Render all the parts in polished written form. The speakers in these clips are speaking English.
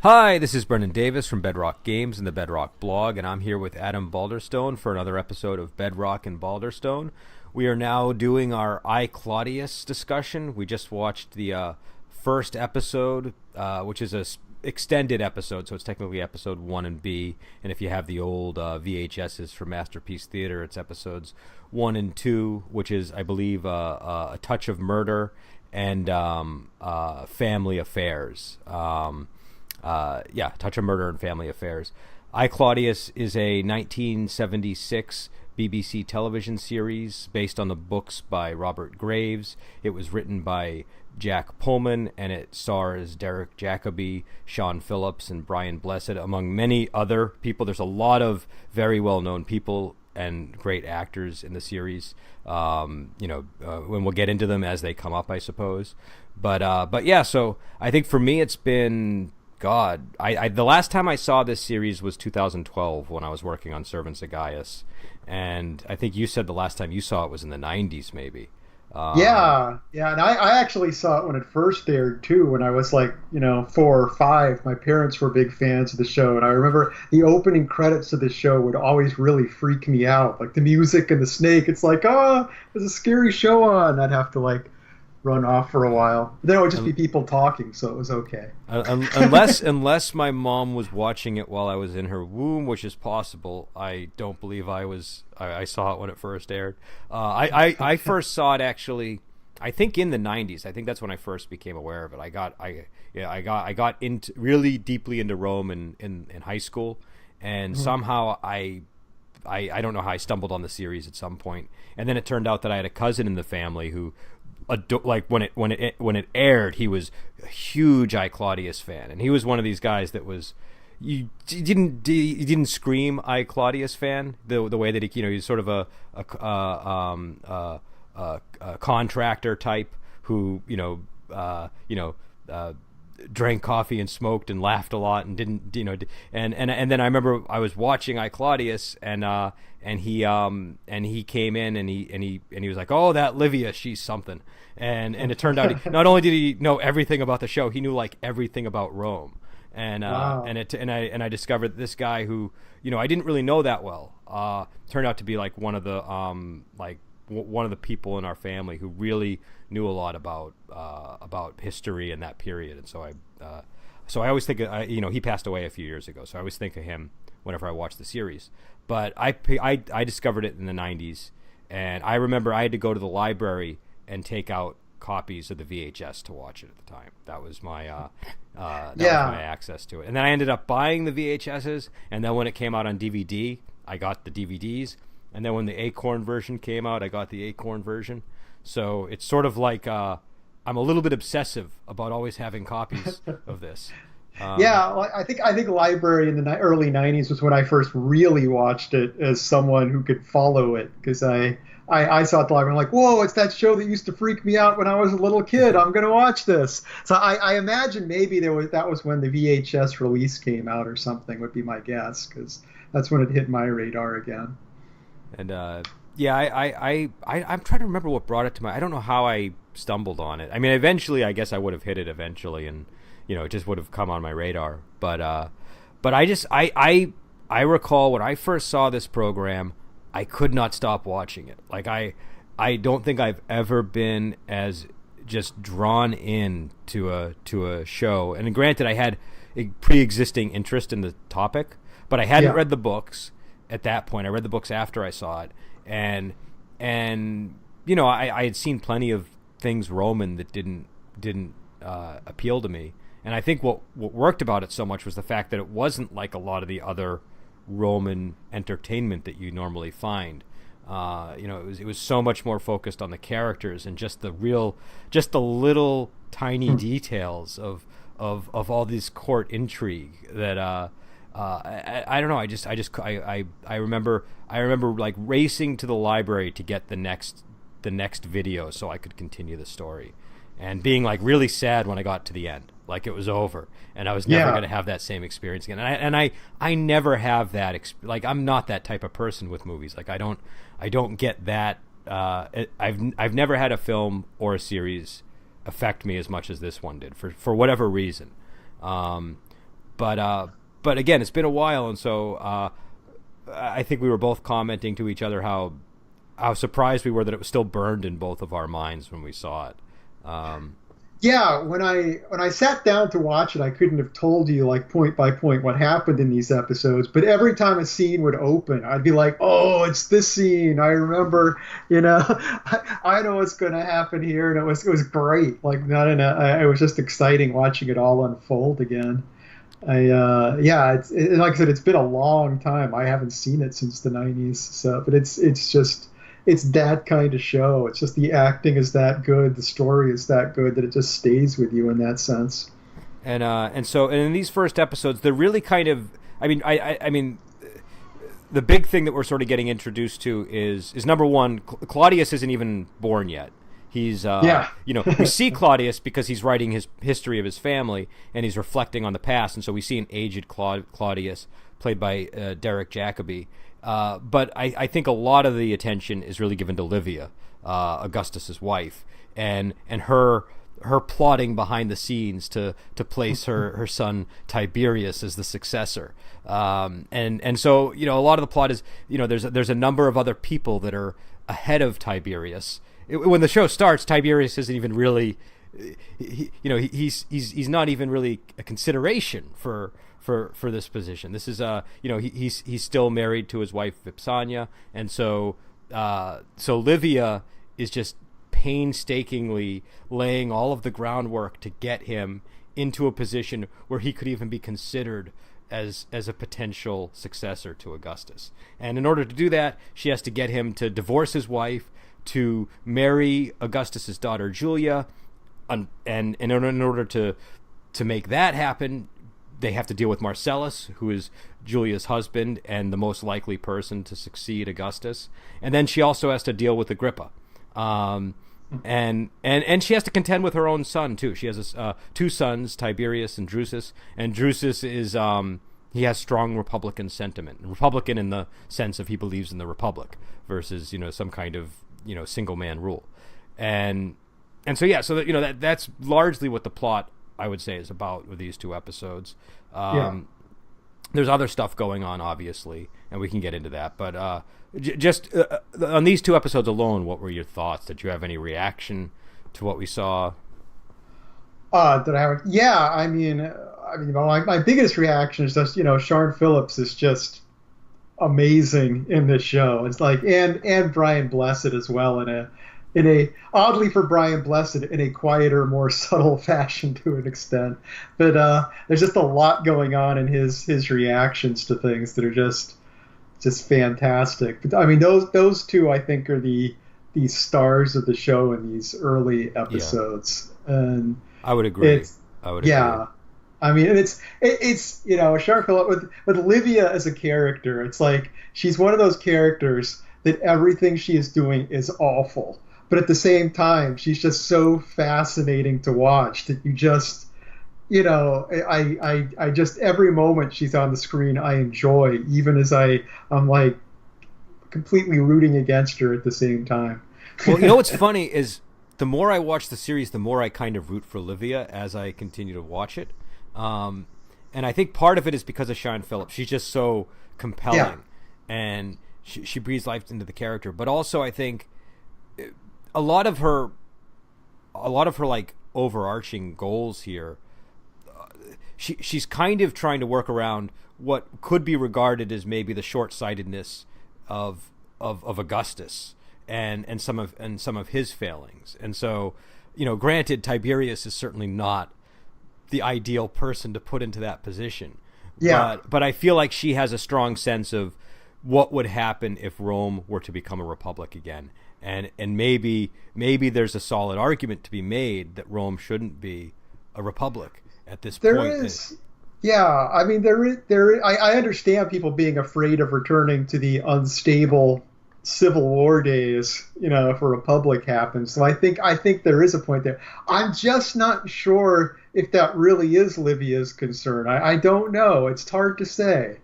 Hi, this is Brendan Davis from Bedrock Games and the Bedrock blog, and I'm here with Adam Balderstone for another episode of Bedrock and Balderstone. We are now doing our Claudius discussion. We just watched the first episode, which is a extended episode, so it's technically episode 1 and B, and if you have the old VHSs for Masterpiece Theater, it's episodes 1 and 2, which is, I believe, A Touch of Murder and Family Affairs. Touch of Murder and Family Affairs. Claudius is a 1976 BBC television series based on the books by Robert Graves. It was written by Jack Pullman, and it stars Derek Jacobi, Sean Phillips, and Brian Blessed, among many other people. There's a lot of very well-known people and great actors in the series. When we'll get into them as they come up, I suppose. But yeah, so I think for me it's been... the last time I saw this series was 2012 when I was working on Servants of Gaius, and I think you said the last time you saw it was in the 90s, maybe. Yeah, and I actually saw it when it first aired too. When I was like, 4 or 5, my parents were big fans of the show, and I remember the opening credits of the show would always really freak me out, like the music and the snake. It's like, oh, there's a scary show on. I'd have to like run off for a while. Then it would just be people talking, so it was okay. Unless my mom was watching it while I was in her womb, which is possible. I don't believe I saw it when it first aired. I first saw it actually, I think in the 90s. I think that's when I first became aware of it. I got into really deeply into Rome in high school, and somehow I don't know how I stumbled on the series at some point, and then it turned out that I had a cousin in the family who, like when it aired, he was a huge Claudius fan, and he was one of these guys that was he didn't scream Claudius fan the way that he's sort of a contractor type who drank coffee and smoked and laughed a lot and didn't and then I remember I was watching Claudius and he came in and he was like, oh, that Livia, she's something, and it turned out not only did he know everything about the show, he knew like everything about Rome, and Wow. I discovered that this guy who I didn't really know that well turned out to be like one of the one of the people in our family who really knew a lot about history in that period, and so I always think he passed away a few years ago, so I always think of him whenever I watch the series. But I discovered it in the 90s, and I remember I had to go to the library and take out copies of the VHS to watch it at the time. That was my was my access to it, and then I ended up buying the VHSs, and then when it came out on DVD, I got the DVDs. And then when the Acorn version came out, I got the Acorn version. So it's sort of like I'm a little bit obsessive about always having copies of this. Well, I think library in the early 90s was when I first really watched it as someone who could follow it, because I saw it at the library. I'm like, whoa, it's that show that used to freak me out when I was a little kid. I'm going to watch this. So I imagine maybe that was when the VHS release came out or something, would be my guess, because that's when it hit my radar again. And I'm trying to remember what brought it to my. I don't know how I stumbled on it. I mean, eventually, I guess I would have hit it eventually, and it just would have come on my radar. But I recall when I first saw this program, I could not stop watching it. Like I don't think I've ever been as just drawn in to a show. And granted, I had a pre-existing interest in the topic, but I hadn't read the books. At that point, I read the books after I saw it, and I had seen plenty of things Roman that didn't appeal to me, and I think what worked about it so much was the fact that it wasn't like a lot of the other Roman entertainment that you normally find. It was so much more focused on the characters and just the little tiny details of all this court intrigue that. I don't know. I remember like racing to the library to get the next video so I could continue the story, and being like really sad when I got to the end, like it was over, and I was never going to have that same experience again. And I never have that. Like I'm not that type of person with movies. Like I don't get that. I've never had a film or a series affect me as much as this one did for whatever reason. but again, it's been a while, and so I think we were both commenting to each other how surprised we were that it was still burned in both of our minds when we saw it. Yeah, when I sat down to watch it, I couldn't have told you like point by point what happened in these episodes. But every time a scene would open, I'd be like, "Oh, it's this scene. I remember. I know what's going to happen here," and it was great. Like not in a, it was just exciting watching it all unfold again. It's like I said, it's been a long time. I haven't seen it since the '90s. So, but it's just. It's that kind of show. It's just the acting is that good, the story is that good that it just stays with you in that sense. And so in these first episodes, they're really kind of. I mean, the big thing that we're sort of getting introduced to is number one, Claudius isn't even born yet. He's we see Claudius because he's writing his history of his family and he's reflecting on the past, and so we see an aged Claudius played by Derek Jacobi. But I think a lot of the attention is really given to Livia, Augustus's wife, and her plotting behind the scenes to place her son Tiberius as the successor. And so a lot of the plot is there's a number of other people that are ahead of Tiberius. When the show starts, Tiberius isn't even really he's not even really a consideration for this position. This is he's still married to his wife Vipsania, and so Livia is just painstakingly laying all of the groundwork to get him into a position where he could even be considered as a potential successor to Augustus. And in order to do that, she has to get him to divorce his wife, to marry Augustus's daughter Julia, and in order to make that happen, they have to deal with Marcellus, who is Julia's husband and the most likely person to succeed Augustus. And then she also has to deal with Agrippa. And she has to contend with her own son, too. She has two sons, Tiberius and Drusus. And Drusus is he has strong Republican sentiment. Republican in the sense of he believes in the Republic versus, some kind of, single man rule. And so, yeah, so that, that's largely what the plot, I would say, is about with these two episodes. There's other stuff going on, obviously, and we can get into that. But just on these two episodes alone, what were your thoughts? Did you have any reaction to what we saw? Did I have? Yeah, I mean, my biggest reaction is just Sian Phillips is just amazing in this show. It's like and Brian Blessed as well in a oddly for Brian Blessed in a quieter, more subtle fashion to an extent. But there's just a lot going on in his reactions to things that are just fantastic. But I mean, those two I think are the stars of the show in these early episodes. Yeah. And I would agree. Yeah. I mean, it's Sian Phillips with Livia as a character. It's like she's one of those characters that everything she is doing is awful. But at the same time, she's just so fascinating to watch that you just, I just every moment she's on the screen, I enjoy, even as I'm like completely rooting against her at the same time. Well, what's funny is the more I watch the series, the more I kind of root for Livia as I continue to watch it. And I think part of it is because of Sian Phillips. She's just so compelling, and she breathes life into the character. But also, I think a lot of her like overarching goals here, she's kind of trying to work around what could be regarded as maybe the short-sightedness of Augustus and some of his failings. And so, granted, Tiberius is certainly not the ideal person to put into that position. Yeah. But I feel like she has a strong sense of what would happen if Rome were to become a republic again. And maybe there's a solid argument to be made that Rome shouldn't be a republic at this point. There is. Yeah, I mean, I understand people being afraid of returning to the unstable Civil War days, if a republic happens. So I think there is a point there. I'm just not sure if that really is Livia's concern. I don't know. It's hard to say.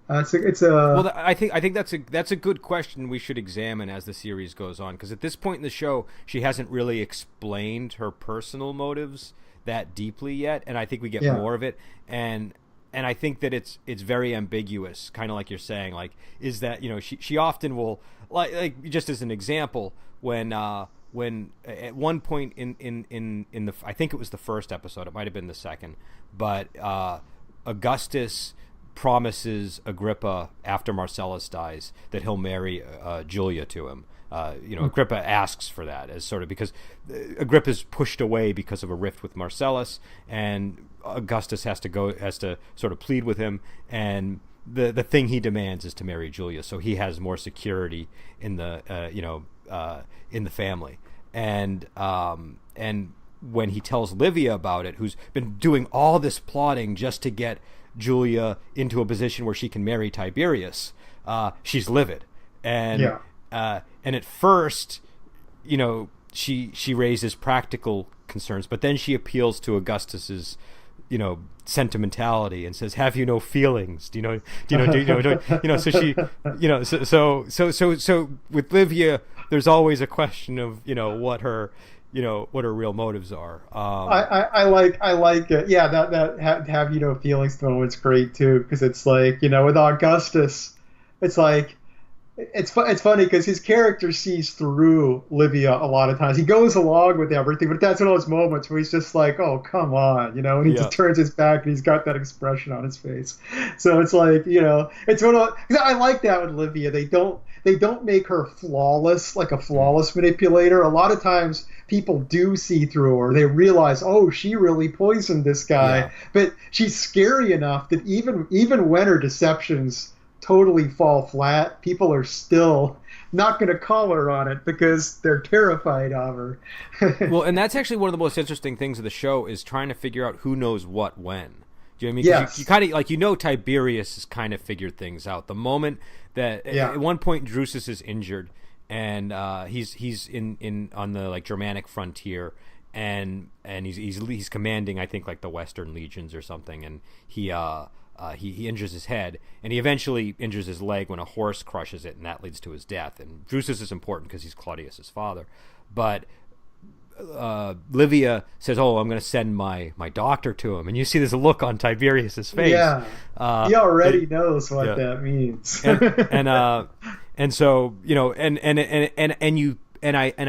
Well, I think that's a good question we should examine as the series goes on, because at this point in the show, she hasn't really explained her personal motives that deeply yet, and I think we get more of it. And and I think that it's very ambiguous, kind of like you're saying. Like, is that, she often will, like just as an example, when at one point in the, I think it was the first episode, it might have been the second, but Augustus promises Agrippa after Marcellus dies that he'll marry Julia to him. Agrippa asks for that as sort of, because Agrippa's pushed away because of a rift with Marcellus, and Augustus has to sort of plead with him, and the thing he demands is to marry Julia, so he has more security in the in the family. And when he tells Livia about it, who's been doing all this plotting just to get Julia into a position where she can marry Tiberius, she's livid. And at first, she raises practical concerns, but then she appeals to Augustus's, sentimentality and says, "Have you no feelings? So she, so with Livia, there's always a question of, what her real motives are. I like it. Yeah, that have you no feelings moment's great too, because it's like, with Augustus, it's like, it's funny because his character sees through Livia a lot of times. He goes along with everything, but that's one of those moments where he's just like, "Oh, come on," and he just turns his back and he's got that expression on his face. So it's like, it's one of, I like that with Livia. They don't make her flawless, like a flawless manipulator. A lot of times people do see through her. They realize, oh, she really poisoned this guy. Yeah. But she's scary enough that even when her deceptions totally fall flat, people are still not going to call her on it because they're terrified of her. Well, and that's actually one of the most interesting things of the show, is trying to figure out who knows what when. Do you know what I mean? Yes. You kind of, like, Tiberius has kind of figured things out. The moment that at one point Drusus is injured, and he's in on the, like, Germanic frontier, and he's commanding, I think, like, the Western legions or something, and he injures his head, and he eventually injures his leg when a horse crushes it, and that leads to his death. And Drusus is important because he's Claudius's father, but Livia says, "Oh, I'm going to send my doctor to him," and you see this look on Tiberius's face. Yeah, he already knows what that means. and so I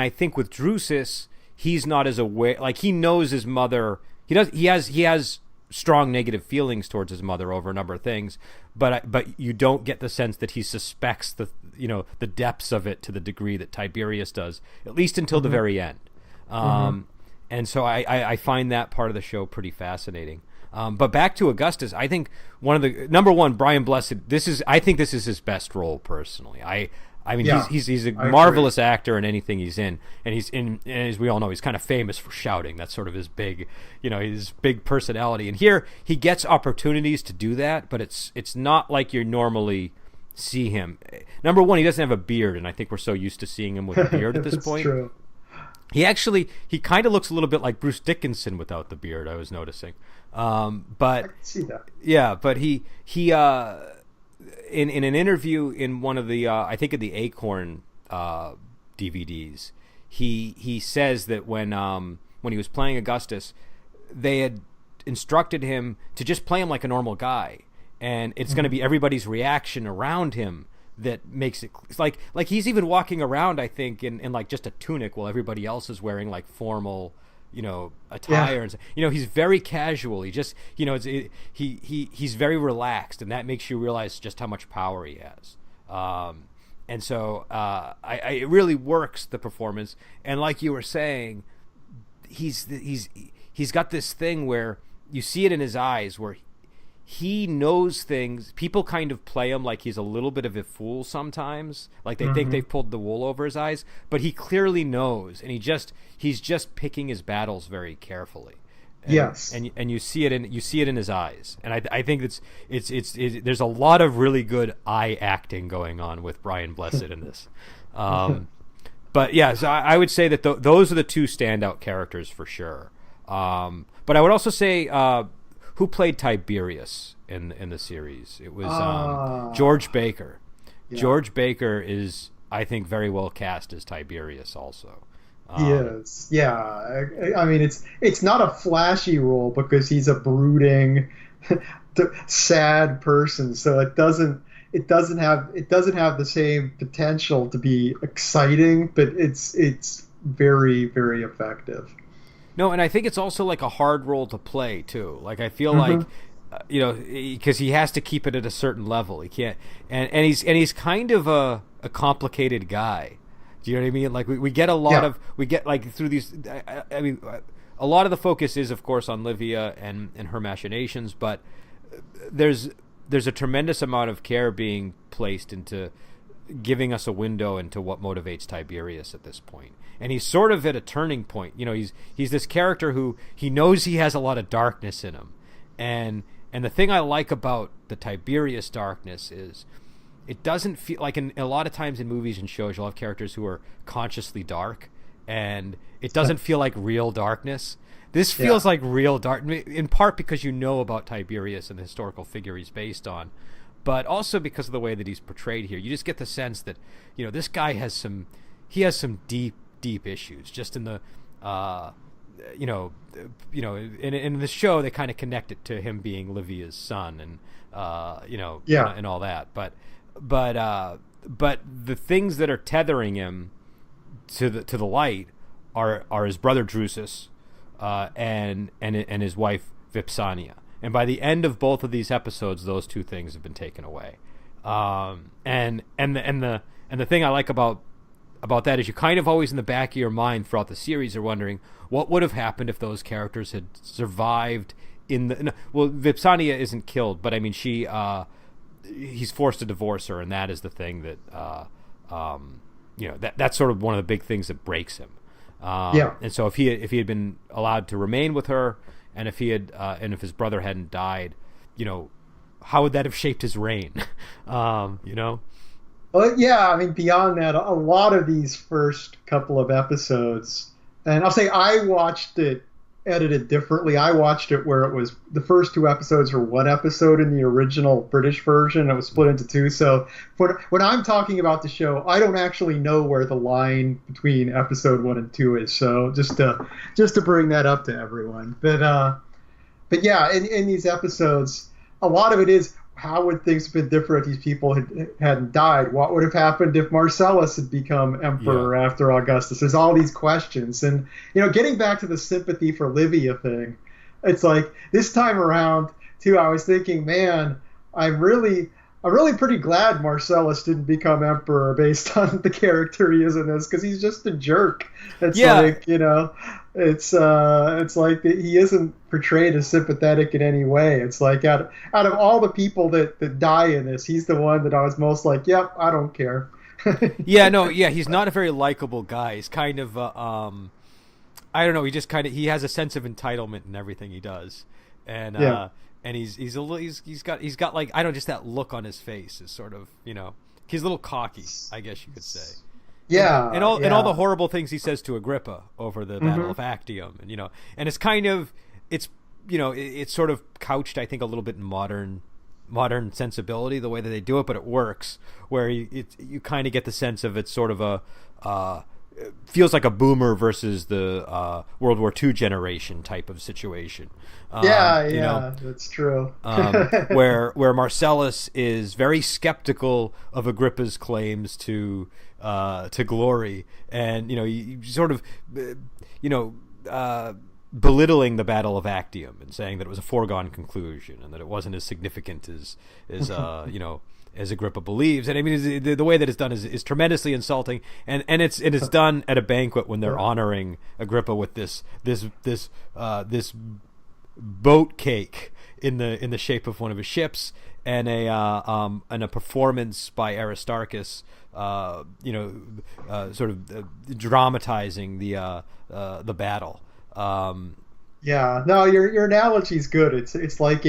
think with Drusus, he's not as aware. Like, he knows his mother. He has strong negative feelings towards his mother over a number of things, but you don't get the sense that he suspects the depths of it to the degree that Tiberius does, at least until the very end. And so I find that part of the show pretty fascinating. But back to Augustus, I think number one, Brian Blessed, I think this is his best role personally. I mean, he's a marvelous actor in anything he's in, and as we all know, he's kind of famous for shouting. That's sort of his big, his big personality. And here he gets opportunities to do that, but it's not like you normally see him. Number one, he doesn't have a beard, and I think we're so used to seeing him with a beard at this point. True. He kind of looks a little bit like Bruce Dickinson without the beard, I was noticing. But I can see that. Yeah, but he in an interview in one of the I think of the Acorn DVDs, he says that when he was playing Augustus, they had instructed him to just play him like a normal guy, and it's going to be everybody's reaction around him that makes it like he's even walking around, I think, in like just a tunic while everybody else is wearing like formal attire. And he's very casual. He just he's very relaxed, and that makes you realize just how much power he has. And so it really works, the performance. And like you were saying, he's got this thing where you see it in his eyes, where he knows things. People kind of play him like he's a little bit of a fool sometimes, like they think they've pulled the wool over his eyes, but he clearly knows, and he's just picking his battles very carefully. And, yes, and you see it in his eyes, and I think it's there's a lot of really good eye acting going on with Brian Blessed in this. But yeah, so I would say that those are the two standout characters for sure. But I would also say, who played Tiberius in the series? It was George Baker. Yeah. George Baker is, I think, very well cast as Tiberius also. He is. Yeah. I mean, it's not a flashy role because he's a brooding, sad person. So it doesn't have the same potential to be exciting, but it's very, very effective. No, and I think it's also like a hard role to play too. Like I feel like, Hmm. because he has to keep it at a certain level. He can't, and he's kind of a complicated guy. Do you know what I mean? Like we get a lot Yeah. of we get like through these. I mean, a lot of the focus is of course on Livia and her machinations, but there's there's a tremendous amount of care being placed into giving us a window into what motivates Tiberius at this point. And he's sort of at a turning point. He's this character who he knows he has a lot of darkness in him. And the thing I like about the Tiberius darkness is it doesn't feel like in a lot of times in movies and shows you'll have characters who are consciously dark and it doesn't feel like real darkness. This Yeah. feels like real dark, in part because you know about Tiberius and the historical figure he's based on, but also because of the way that he's portrayed here. You just get the sense that this guy has some deep, deep issues. Just in the, you know, in the show they kind of connect it to him being Livia's son, and Yeah. and all that. But the things that are tethering him to the light are his brother Drusus, and his wife Vipsania. And by the end of both of these episodes, those two things have been taken away. And the thing I like about that is you kind of always in the back of your mind throughout the series are wondering what would have happened if those characters had survived in the. No, well, Vipsania isn't killed, but I mean he's forced to divorce her, and that is the thing that that's sort of one of the big things that breaks him. Yeah. And so if he had been allowed to remain with her, and if his brother hadn't died, how would that have shaped his reign? You know? Well, yeah, I mean, beyond that, a lot of these first couple of episodes, and I'll say I watched it edited differently. I watched it where it was the first two episodes were one episode in the original British version. It was split into two. So when I'm talking about the show, I don't actually know where the line between episode one and two is. So just to bring that up to everyone. But yeah, in these episodes, a lot of it is how would things have been different if these people hadn't died? What would have happened if Marcellus had become emperor after Augustus? There's all these questions. And, getting back to the sympathy for Livia thing, it's like this time around, too, I was thinking, man, I'm really pretty glad Marcellus didn't become emperor based on the character he is in this, because he's just a jerk. It's Yeah. like, it's like he isn't portrayed as sympathetic in any way. It's like out of all the people that die in this, he's the one that I was most like, yep, I don't care. Yeah, no, yeah, he's not a very likable guy. He's kind of, I don't know. He has a sense of entitlement in everything he does, and Yeah. and he's got like, I don't know, just that look on his face is sort of, he's a little cocky, I guess you could say. Yeah, And all yeah. the horrible things he says to Agrippa over the Battle of Actium, and it's kind of it's sort of couched, I think, a little bit in modern sensibility the way that they do it, but it works where you kind of get the sense of it's sort of it feels like a boomer versus the World War II generation type of situation. Yeah, that's true. Where Marcellus is very skeptical of Agrippa's claims to glory, and you sort of belittling the Battle of Actium and saying that it was a foregone conclusion and that it wasn't as significant as Agrippa believes. And I mean, the way that it's done is tremendously insulting, and it's done at a banquet when they're honoring Agrippa with this boat cake in the shape of one of his ships, and a performance by Aristarchus, sort of dramatizing the battle. Yeah, no, your analogy's good. It's like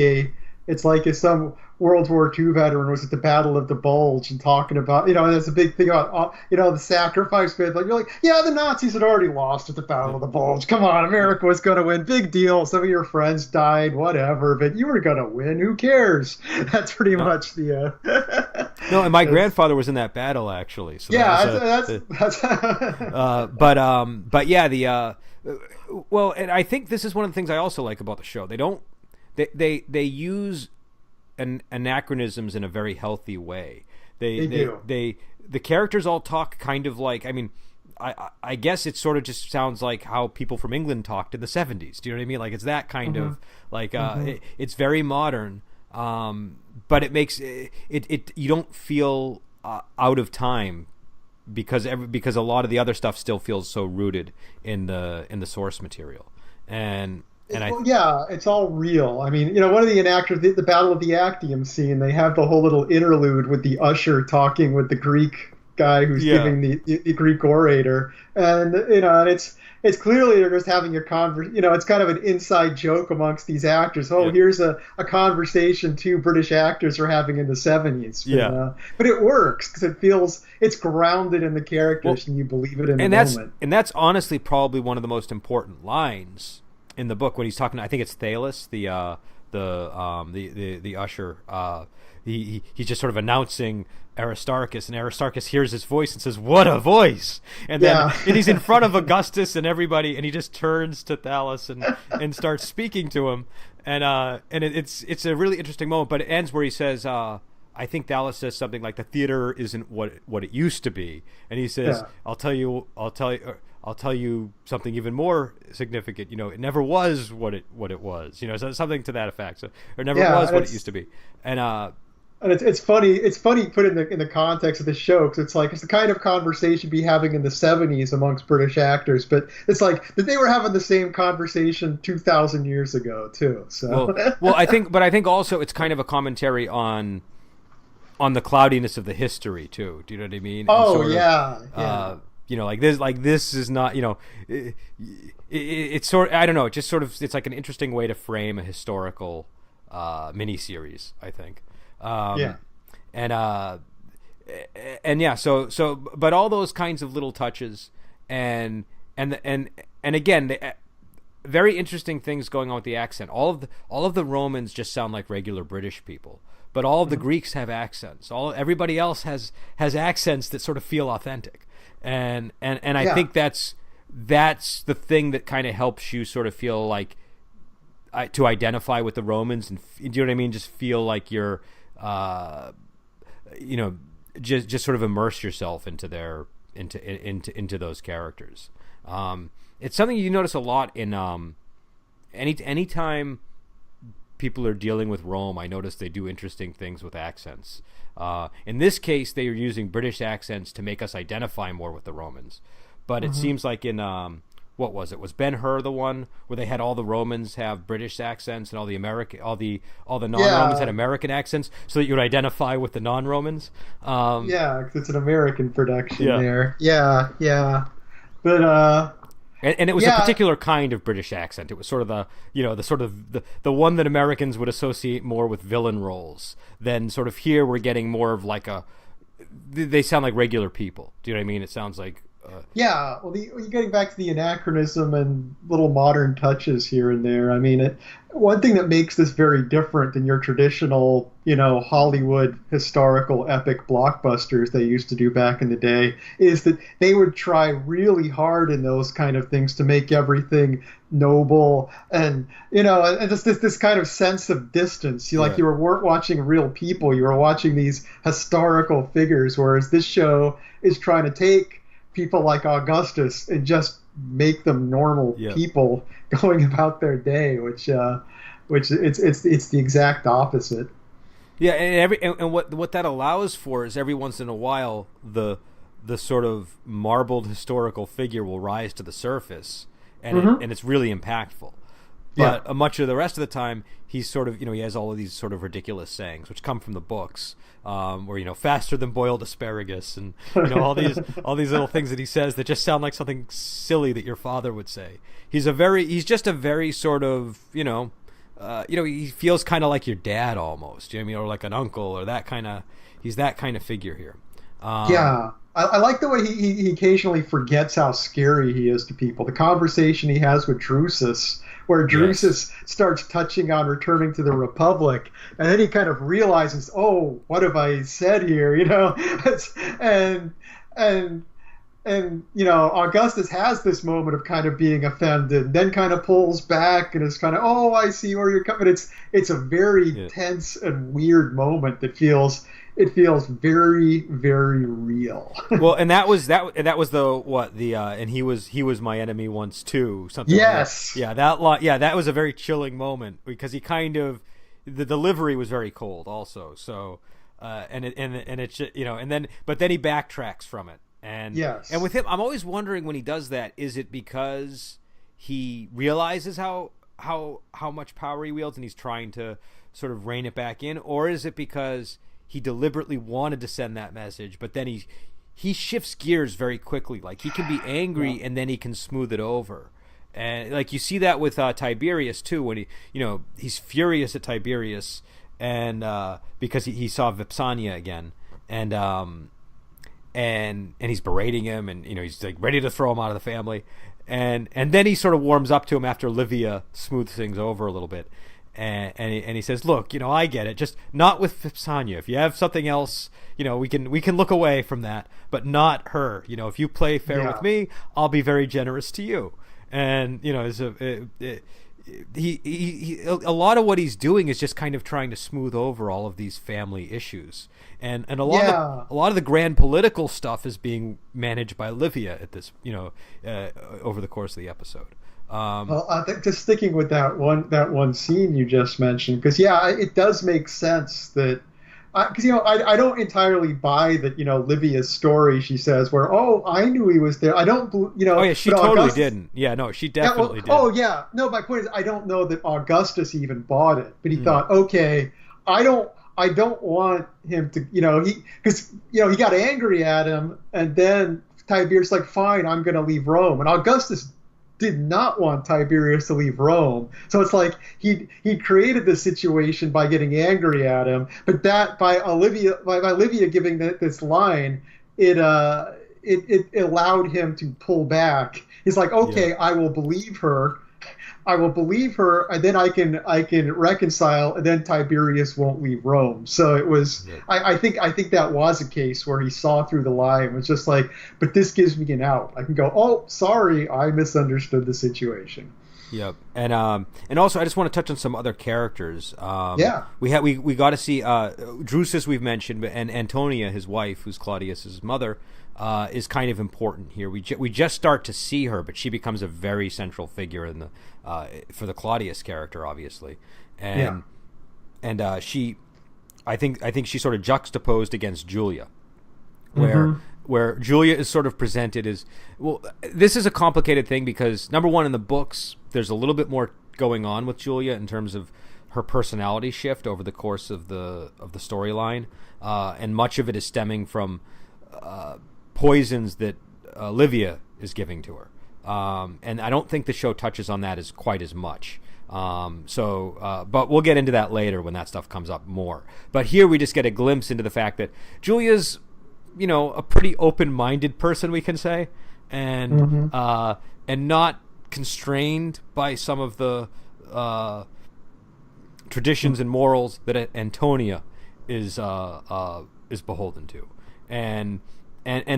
if some World War II veteran was at the Battle of the Bulge and talking about, and that's a big thing about, the sacrifice bit. Like, you're like, yeah, the Nazis had already lost at the Battle of the Bulge. Come on, America was going to win. Big deal. Some of your friends died, whatever, but you were going to win. Who cares? That's pretty much the. No, and my grandfather was in that battle actually. So Yeah, that's but yeah, well, and I think this is one of the things I also like about the show. They use anachronisms in a very healthy way. They do. The characters all talk kind of like, I mean, I guess it sort of just sounds like how people from England talked in the 70s. Do you know what I mean? Like, it's that kind of like it's very modern, but it makes it you don't feel out of time because a lot of the other stuff still feels so rooted in the source material. It's all real. I mean, one of the enactors, the Battle of the Actium scene, they have the whole little interlude with the usher talking with the Greek guy who's giving the Greek orator, and and it's clearly they're just having a it's kind of an inside joke amongst these actors. Here's a conversation two British actors are having in the 70s. But it works because it's grounded in the characters, and you believe it in the moment. And that's honestly probably one of the most important lines in the book when he's talking. I think it's Thalus, the usher. He's just sort of announcing Aristarchus, and Aristarchus hears his voice and says, "What a voice!" And then and he's in front of Augustus and everybody, and he just turns to Thalus and starts speaking to him, and it's a really interesting moment. But it ends where he says, "I think Thalus says something like the theater isn't what it used to be," and he says, I'll tell you something even more significant. It never was what it was. So something to that effect. So, or never was what it used to be. And it's funny. It's funny put in the context of the show because it's the kind of conversation be having in the 70s amongst British actors, but it's like that they were having the same conversation 2,000 years ago too. So I think also it's kind of a commentary on the cloudiness of the history too. Do you know what I mean? Like this is not, it's sort of, I don't know, it just sort of, it's like an interesting way to frame a historical miniseries, I think. But all those kinds of little touches and again, very interesting things going on with the accent. All of the Romans just sound like regular British people, but all of the Greeks have accents. Everybody else has accents that sort of feel authentic. And I think that's the thing that kind of helps you sort of feel like to identify with the Romans, and do you know what I mean? Just feel like you're, just sort of immerse yourself into those characters. It's something you notice a lot in anytime people are dealing with Rome. I notice they do interesting things with accents. In this case, they are using British accents to make us identify more with the Romans. But it seems like in what was it? Was Ben-Hur the one where they had all the Romans have British accents and all the non-Romans had American accents, so that you would identify with the non-Romans? Because it's an American production there. Yeah. But and it was a particular kind of British accent. It was sort of the one that Americans would associate more with villain roles. Then sort of here we're getting more of like they sound like regular people. Do you know what I mean? It sounds like well, you're getting back to the anachronism and little modern touches here and there. I mean, one thing that makes this very different than your traditional, Hollywood historical epic blockbusters they used to do back in the day is that they would try really hard in those kind of things to make everything noble and and just this kind of sense of distance. You weren't watching real people, you were watching these historical figures, whereas this show is trying to take people like Augustus and just make them normal people going about their day, which it's the exact opposite. Yeah, and what that allows for is every once in a while the sort of marbled historical figure will rise to the surface, and it's really impactful. But much of the rest of the time, he's sort of, he has all of these sort of ridiculous sayings, which come from the books, where, faster than boiled asparagus, and, all these little things that he says that just sound like something silly that your father would say. He's just a very sort of, he feels kind of like your dad almost, you know what I mean? Or like an uncle, or he's that kind of figure here. I like the way he occasionally forgets how scary he is to people. The conversation he has with Drusus, where Drusus starts touching on returning to the Republic, and then he kind of realizes, oh, what have I said here? And Augustus has this moment of kind of being offended, then kind of pulls back and is kind of, oh, I see where you're coming. It's a very Yeah. tense and weird moment that feels very, very real. Well, and that was and he was my enemy once too, something like that. Yes. Yeah, that line, yeah, that was a very chilling moment because he kind of the delivery was very cold also. So and it's and then but then he backtracks from it. And Yes. with him, I'm always wondering when he does that, is it because he realizes how much power he wields and he's trying to sort of rein it back in, or is it because he deliberately wanted to send that message, but then he shifts gears very quickly. Like he can be angry and then he can smooth it over. And like you see that with Tiberius too, when he's furious at Tiberius and because he saw Vipsania again, and he's berating him, and he's like ready to throw him out of the family, and then he sort of warms up to him after Livia smooths things over a little bit, and he says, look, I get it, just not with Vipsania. If you have something else, we can look away from that, but not her. If you play fair with me, I'll be very generous to you. And he a lot of what he's doing is just kind of trying to smooth over all of these family issues, and a lot of the grand political stuff is being managed by Livia at this over the course of the episode. Well, I think just sticking with that one scene you just mentioned, because it does make sense that. Because I don't entirely buy that Livia's story. She says where I knew he was there. I don't Oh yeah, she totally didn't. Yeah, no, she definitely did. Oh yeah, no. My point is I don't know that Augustus even bought it, but he thought, okay, I don't want him to because he got angry at him, and then Tiberius like, fine, I'm going to leave Rome, and Augustus did not want Tiberius to leave Rome. So it's like he created this situation by getting angry at him, but that by Livia giving this line, it allowed him to pull back. He's like, okay, yeah. I will believe her, and then I can reconcile, and then Tiberius won't leave Rome. So it was, I think that was a case where he saw through the lie and was just like, but this gives me an out. I can go, oh, sorry, I misunderstood the situation. Yep, and also I just want to touch on some other characters. We got to see Drusus, we've mentioned, and Antonia, his wife, who's Claudius's mother, is kind of important here. We just start to see her, but she becomes a very central figure in the for the Claudius character, obviously, and she, I think she's sort of juxtaposed against Julia, where Julia is sort of presented as, well, this is a complicated thing because number one, in the books there's a little bit more going on with Julia in terms of her personality shift over the course of the storyline, and much of it is stemming from poisons that Livia is giving to her, and I don't think the show touches on that as quite as much. But we'll get into that later when that stuff comes up more. But here we just get a glimpse into the fact that Julia's, a pretty open-minded person, we can say, and not constrained by some of the traditions and morals that Antonia is beholden to, and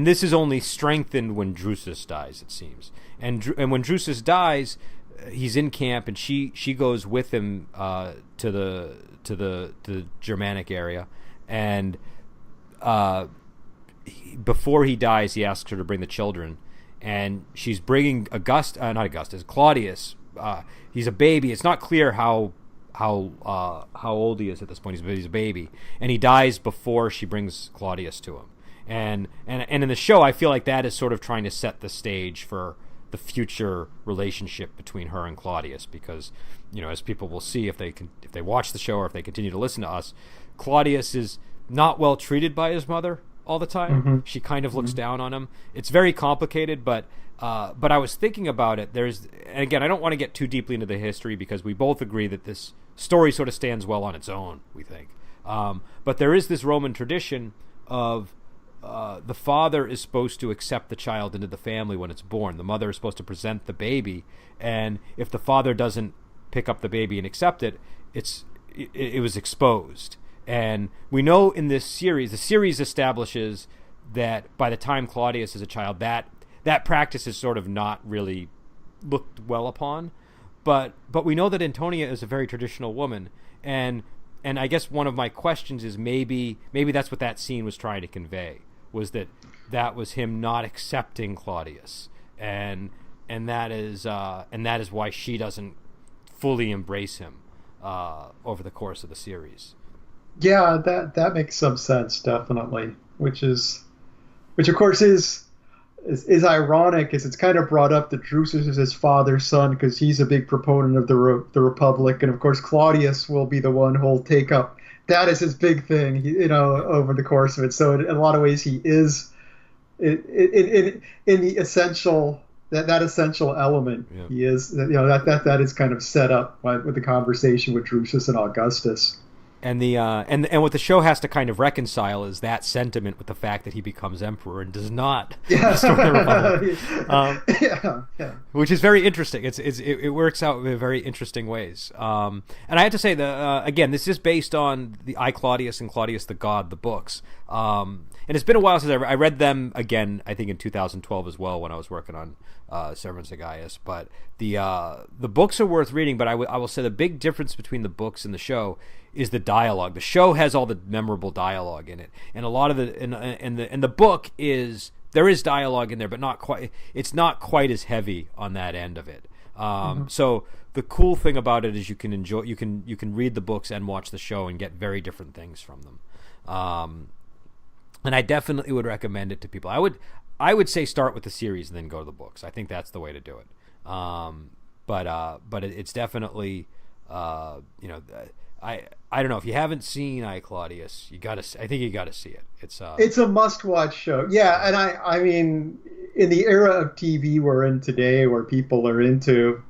this is only strengthened when Drusus dies, it seems. And when Drusus dies, he's in camp, and she goes with him to the Germanic area, and before he dies, he asks her to bring the children, and she's bringing Claudius. He's a baby. It's not clear how old he is at this point. He's a baby, and he dies before she brings Claudius to him. And in the show, I feel like that is sort of trying to set the stage for the future relationship between her and Claudius, because as people will see if they watch the show or if they continue to listen to us, Claudius is not well treated by his mother all the time. She kind of looks down on him. It's very complicated, but I was thinking about it. And again, I don't want to get too deeply into the history because we both agree that this story sort of stands well on its own, we think. But there is this Roman tradition of the father is supposed to accept the child into the family when it's born. The mother is supposed to present the baby, and if the father doesn't pick up the baby and accept it, it was exposed. And we know in this series, the series establishes that by the time Claudius is a child, that that practice is sort of not really looked well upon. But we know that Antonia is a very traditional woman, and I guess one of my questions is maybe that's what that scene was trying to convey, was that was him not accepting Claudius, and that is why she doesn't fully embrace him over the course of the series. Yeah, that makes some sense, definitely. Which of course is ironic, as it's kind of brought up that Drusus is his father's son because he's a big proponent of the Republic, and of course Claudius will be the one who'll take up that as his big thing, over the course of it. So in a lot of ways, he is in the essential. That essential element, yeah. He is, that is kind of set up with the conversation with Drusus and Augustus. And and what the show has to kind of reconcile is that sentiment with the fact that he becomes emperor and does not destroy the Republic, which is very interesting. It works out in very interesting ways. And I have to say again, this is based on the I, Claudius and Claudius the God, the books. And it's been a while since I read them again. I think in 2012 as well, when I was working on Severance of Gaius. But the books are worth reading. But I will say the big difference between the books and the show is the dialogue. The show has all the memorable dialogue in it, and a lot of the book is, there is dialogue in there, but not quite. It's not quite as heavy on that end of it. So the cool thing about it is you can enjoy. You can read the books and watch the show and get very different things from them. And I definitely would recommend it to people. I would say start with the series and then go to the books. I think that's the way to do it. But it's definitely I don't know, if you haven't seen I, Claudius, I think you gotta see it. It's a must-watch show. Yeah, and I mean, in the era of TV we're in today, where people are into,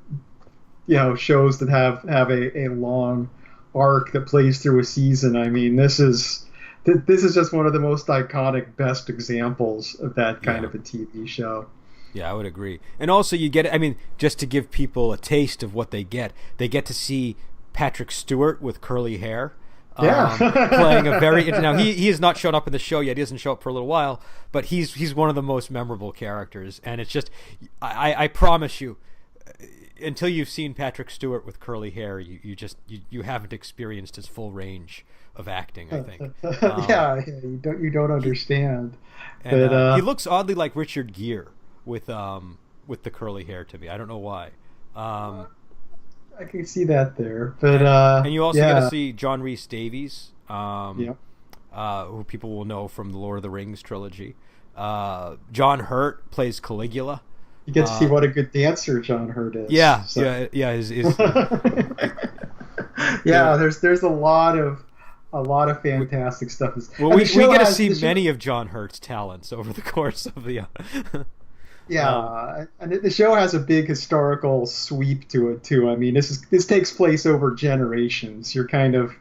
shows that have a long arc that plays through a season. I mean, this is just one of the most iconic, best examples of that kind of a TV show. Yeah, I would agree. And also, you get, I mean, just to give people a taste of what they get to see Patrick Stewart with curly hair, playing a very, now he has not shown up in the show yet. He doesn't show up for a little while, but he's one of the most memorable characters. And it's just, I promise you, until you've seen Patrick Stewart with curly hair, you haven't experienced his full range of acting, I think. You don't understand. And he looks oddly like Richard Gere with the curly hair to me. I don't know why. I can see that there, but and you also get to see John Rhys Davies, who people will know from the Lord of the Rings trilogy. John Hurt plays Caligula. You get to see what a good dancer John Hurt is. Yeah. There's a lot of fantastic stuff. Well, we get to see many of John Hurt's talents over the course of the. And the show has a big historical sweep to it too. I mean, this takes place over generations. You're kind of,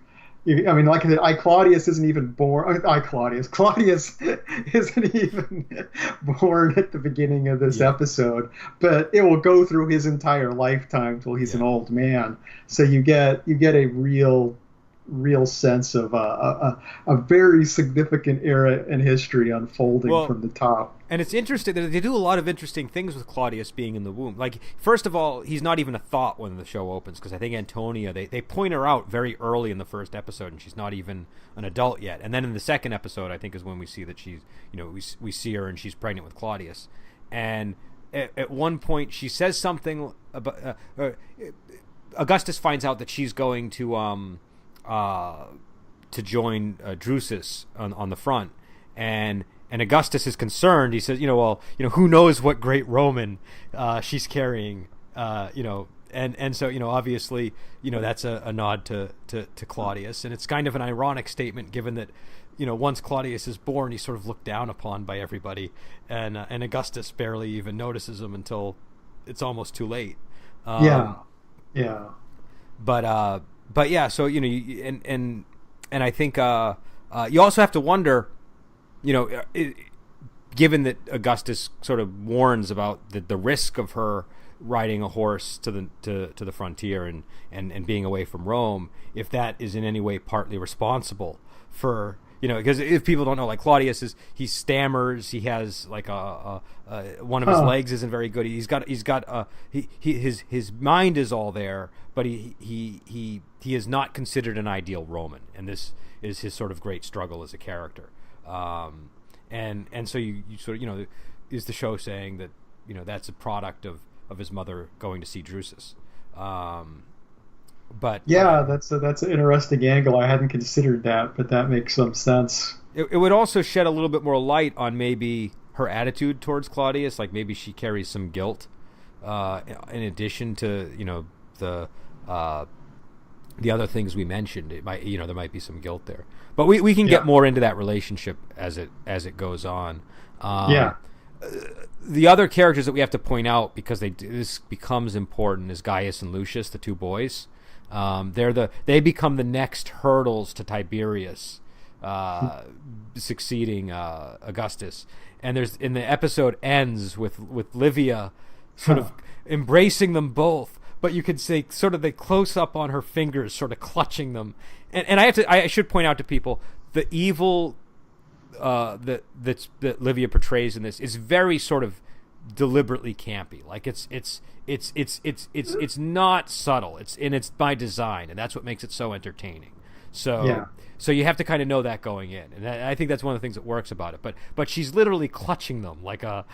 I mean, like I said, Claudius isn't even born. Claudius isn't even born at the beginning of this episode, but it will go through his entire lifetime till he's an old man. So you get a real sense of a very significant era in history unfolding from the top. And it's interesting that they do a lot of interesting things with Claudius being in the womb. Like, first of all, he's not even a thought when the show opens, because I think Antonia, they point her out very early in the first episode, and she's not even an adult yet. And then in the second episode, I think, is when we see that she's, we see her and she's pregnant with Claudius. And at one point, she says something about Augustus finds out that she's going to join Drusus on the front, and Augustus is concerned. He says, who knows what great Roman she's carrying, and so obviously that's a nod to Claudius, and it's kind of an ironic statement given that once Claudius is born, he's sort of looked down upon by everybody, and Augustus barely even notices him until it's almost too late. But yeah, so and I think you also have to wonder, given that Augustus sort of warns about the risk of her riding a horse to the frontier and being away from Rome, if that is in any way partly responsible for because if people don't know, like Claudius he stammers, he has like one of his legs isn't very good. His mind is all there, but he is not considered an ideal Roman, and this is his sort of great struggle as a character. And so you sort of, is the show saying that, that's a product of his mother going to see Drusus. But yeah, that's an interesting angle. I hadn't considered that, but that makes some sense. It would also shed a little bit more light on maybe her attitude towards Claudius. Like maybe she carries some guilt, in addition to the other things we mentioned. It might there might be some guilt there, but we can get more into that relationship as it goes on. The other characters that we have to point out, because this becomes important, is Gaius and Lucius, the two boys. They become the next hurdles to Tiberius succeeding Augustus, and the episode ends with Livia sort of embracing them both, but you could say sort of they close up on her fingers, sort of clutching them, and I should point out to people the evil that Livia portrays in this is very sort of deliberately campy. Like it's not subtle. It's by design, and that's what makes it so entertaining. So you have to kind of know that going in, and I think that's one of the things that works about it. But she's literally clutching them like a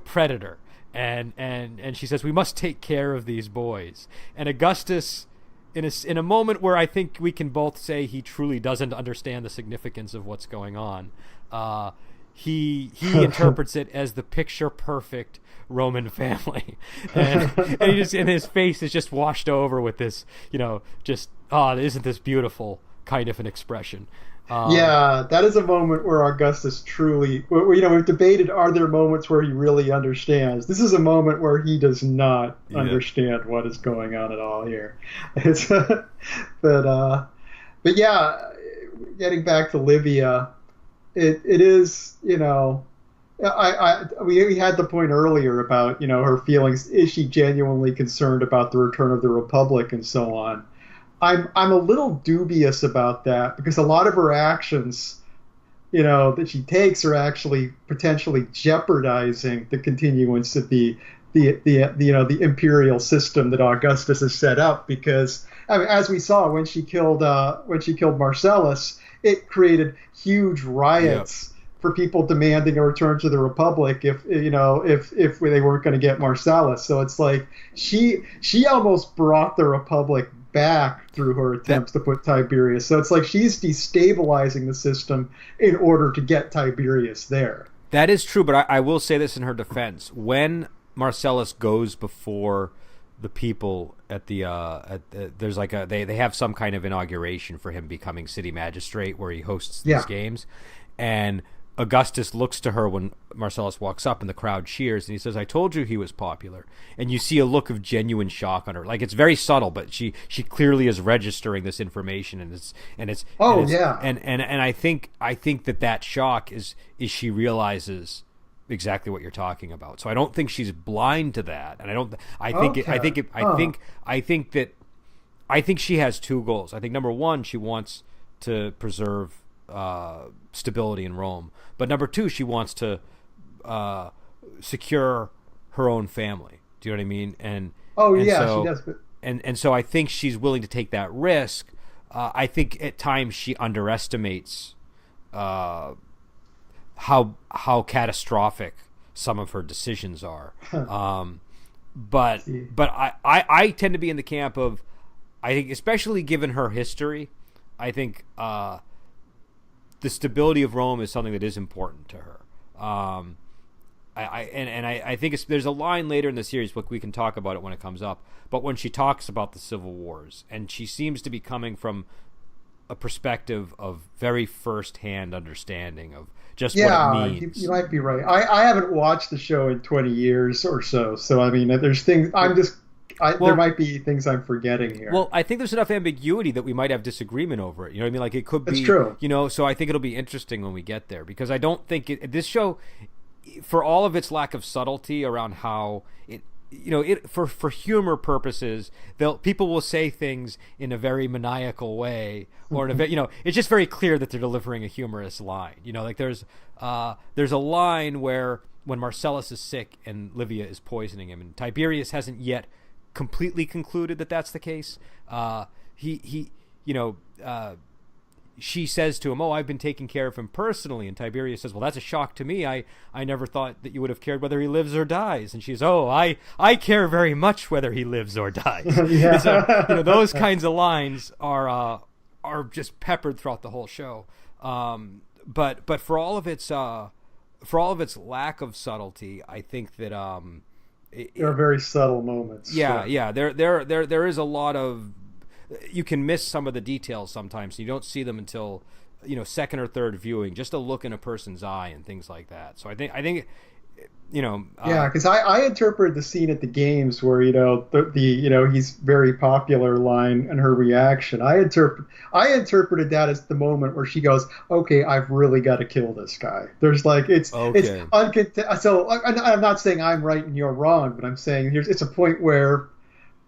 predator, and she says, "We must take care of these boys." And Augustus, in a moment where I think we can both say he truly doesn't understand the significance of what's going on, he interprets it as the picture perfect Roman family, and his face is just washed over with this, isn't this beautiful kind of an expression. That is a moment where Augustus truly, we've debated, are there moments where he really understands? This is a moment where he does not understand what is going on at all here. But getting back to Livia, it is, we had the point earlier about, her feelings. Is she genuinely concerned about the return of the Republic and so on? I'm a little dubious about that, because a lot of her actions, that she takes are actually potentially jeopardizing the continuance of the imperial system that Augustus has set up. Because as we saw when she killed Marcellus, it created huge riots for people demanding a return to the Republic if they weren't going to get Marcellus. So it's like she almost brought the Republic back through her attempts to put Tiberius. So it's like she's destabilizing the system in order to get Tiberius there. That is true, but I will say this in her defense. When Marcellus goes before the people at there's like they have some kind of inauguration for him becoming city magistrate where he hosts these games, and Augustus looks to her when Marcellus walks up and the crowd cheers, and he says, "I told you he was popular." And you see a look of genuine shock on her. Like, it's very subtle, but she clearly is registering this information, and I think that shock is she realizes exactly what you're talking about. So I don't think she's blind to that, and I think she has two goals. I think number one, she wants to preserve stability in Rome, but number two, she wants to secure her own family. Do you know what I mean? She does. And so I think she's willing to take that risk. I think at times she underestimates how catastrophic some of her decisions are. But I tend to be in the camp of, I think, especially given her history, I think the stability of Rome is something that is important to her. I think there's a line later in the series, but we can talk about it when it comes up. But when she talks about the civil wars, and she seems to be coming from a perspective of very first-hand understanding of just what it means. You might be right. I haven't watched the show in 20 years or so. So, I mean, there's things there might be things I'm forgetting here. Well, I think there's enough ambiguity that we might have disagreement over it. You know what I mean? Like, it could be. That's true. So I think it'll be interesting when we get there, because I don't think this show, for all of its lack of subtlety around how for humor purposes, people will say things in a very maniacal way, or in a, it's just very clear that they're delivering a humorous line. Like there's a line where when Marcellus is sick and Livia is poisoning him, and Tiberius hasn't yet completely concluded that that's the case. She says to him, "Oh, I've been taking care of him personally." And Tiberius says, "Well, that's a shock to me. I never thought that you would have cared whether he lives or dies." And she's, "Oh, I care very much whether he lives or dies." Yeah. So, those kinds of lines are just peppered throughout the whole show. But for all of its lack of subtlety, I think that there are very subtle moments. Yeah, yeah. There is a lot of. You can miss some of the details sometimes. You don't see them until second or third viewing. Just a look in a person's eye and things like that. So I think yeah, because I interpreted the scene at the games where the he's very popular line and her reaction. I interpreted that as the moment where she goes, "Okay, I've really got to kill this guy." There's it's so I'm not saying I'm right and you're wrong, but I'm saying it's a point where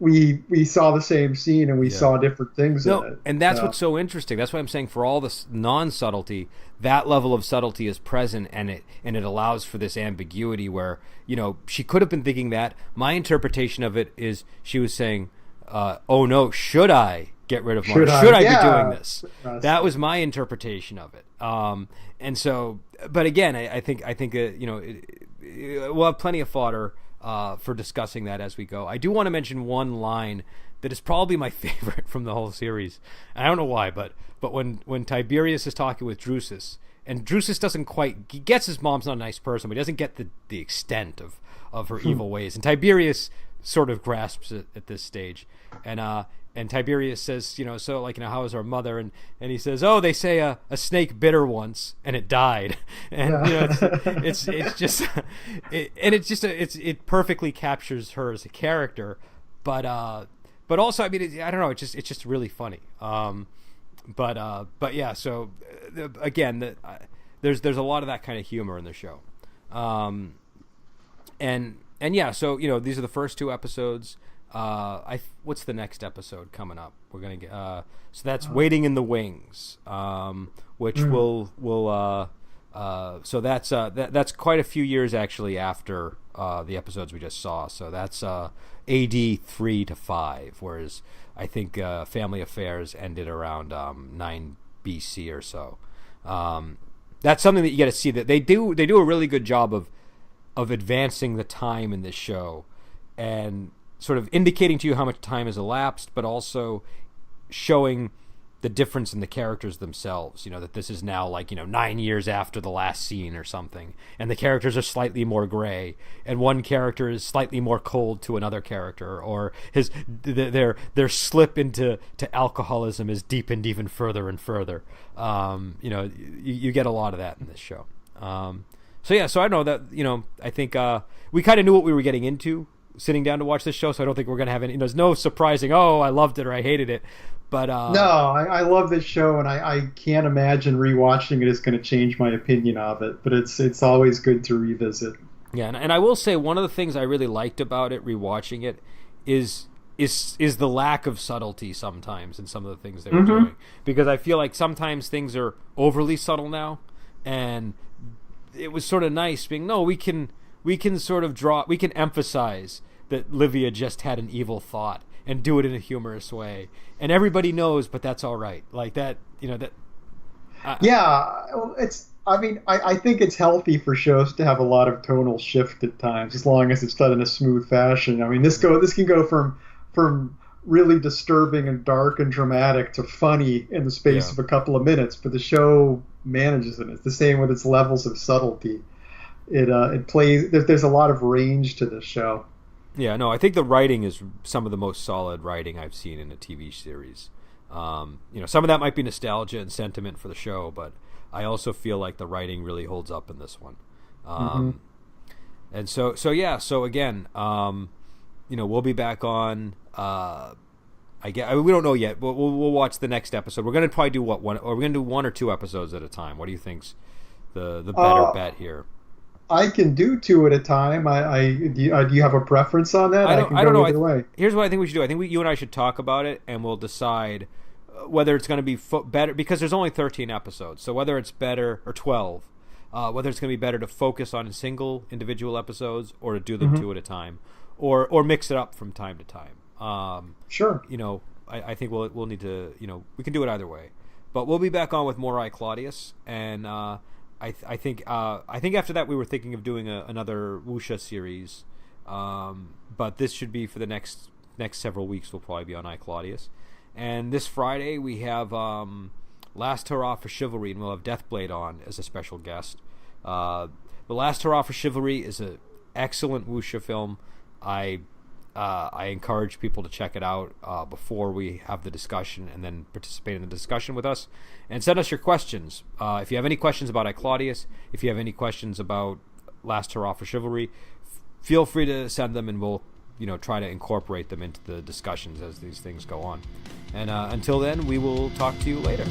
we saw the same scene and we saw different things in it. And that's what's so interesting. That's why I'm saying for all this non-subtlety, that level of subtlety is present, and it allows for this ambiguity where, she could have been thinking that. My interpretation of it is she was saying, "Oh no, should I get rid of Mark? Should I be doing this?" That was my interpretation of it. And so, but again, I think we'll have plenty of fodder for discussing that as we go. I do want to mention one line that is probably my favorite from the whole series. I don't know why, but when Tiberius is talking with Drusus, and Drusus he gets his mom's not a nice person, but he doesn't get the extent of her evil ways. And Tiberius sort of grasps it at this stage. And Tiberius says, how is our mother? And he says, "Oh, they say a snake bit her once and it died." And it perfectly captures her as a character, but also, I mean, I don't know, it's just really funny. But yeah, so again, there's a lot of that kind of humor in the show. And yeah, so these are the first two episodes. What's the next episode coming up? We're gonna get so that's Waiting in the Wings, which will so that's quite a few years actually after the episodes we just saw. So that's AD 3 to 5, whereas I think Family Affairs ended around 9 BC or so. That's something that you get to see, that they do a really good job of advancing the time in this show and sort of indicating to you how much time has elapsed, but also showing the difference in the characters themselves. That this is now 9 years after the last scene or something, and the characters are slightly more gray, and one character is slightly more cold to another character, or their slip into alcoholism is deepened even further and further. You get a lot of that in this show. So I know that I think we kind of knew what we were getting into sitting down to watch this show, so I don't think we're going to have any. There's no surprising, "Oh, I loved it" or "I hated it." But no, I love this show, and I can't imagine rewatching it is going to change my opinion of it. But it's always good to revisit. Yeah, and I will say one of the things I really liked about it, rewatching it, is the lack of subtlety sometimes in some of the things they were doing, because I feel like sometimes things are overly subtle now, and it was sort of nice being, no, we can sort of we can emphasize that Livia just had an evil thought and do it in a humorous way, and everybody knows, but that's all right. Like that, that. I think it's healthy for shows to have a lot of tonal shift at times, as long as it's done in a smooth fashion. I mean, this can go from really disturbing and dark and dramatic to funny in the space of a couple of minutes, but the show manages it. It's the same with its levels of subtlety. It plays. There's a lot of range to this show. Yeah, no, I think the writing is some of the most solid writing I've seen in a TV series. Some of that might be nostalgia and sentiment for the show, but I also feel like the writing really holds up in this one. And so again, we'll be back on. We don't know yet. We'll watch the next episode. We're going to probably do we're going to do 1 or 2 episodes at a time. What do you think's the better bet here? I can do two at a time. Do you have a preference on that? I can I don't go know. either way. Here's what I think we should do. I think you and I should talk about it, and we'll decide whether it's going to be better, because there's only 13 episodes. So whether it's better, or 12, whether it's going to be better to focus on single individual episodes or to do them two at a time, or mix it up from time to time. Sure. I think we'll need to, we can do it either way. But we'll be back on with more Claudius, and I think after that we were thinking of doing another Wuxia series, but this should be for the next several weeks. We'll probably be on Claudius, and this Friday we have Last Hurrah for Chivalry, and we'll have Deathblade on as a special guest. The Last Hurrah for Chivalry is an excellent Wuxia film. I encourage people to check it out before we have the discussion, and then participate in the discussion with us. And send us your questions. If you have any questions about Claudius, if you have any questions about Last Hurrah for Chivalry, feel free to send them, and we'll try to incorporate them into the discussions as these things go on. And until then, we will talk to you later.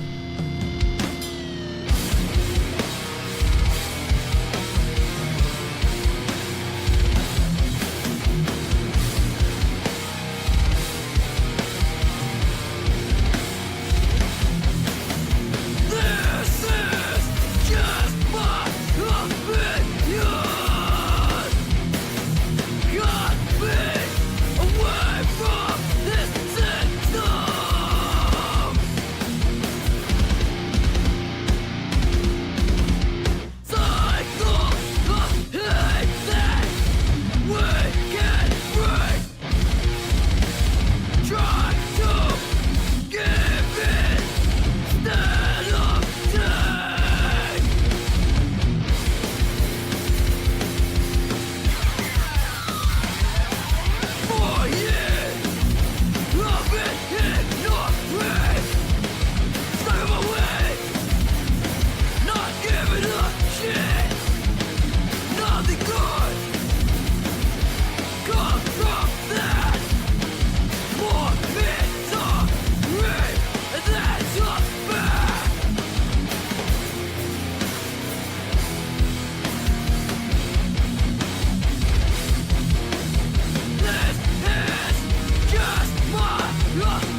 Just my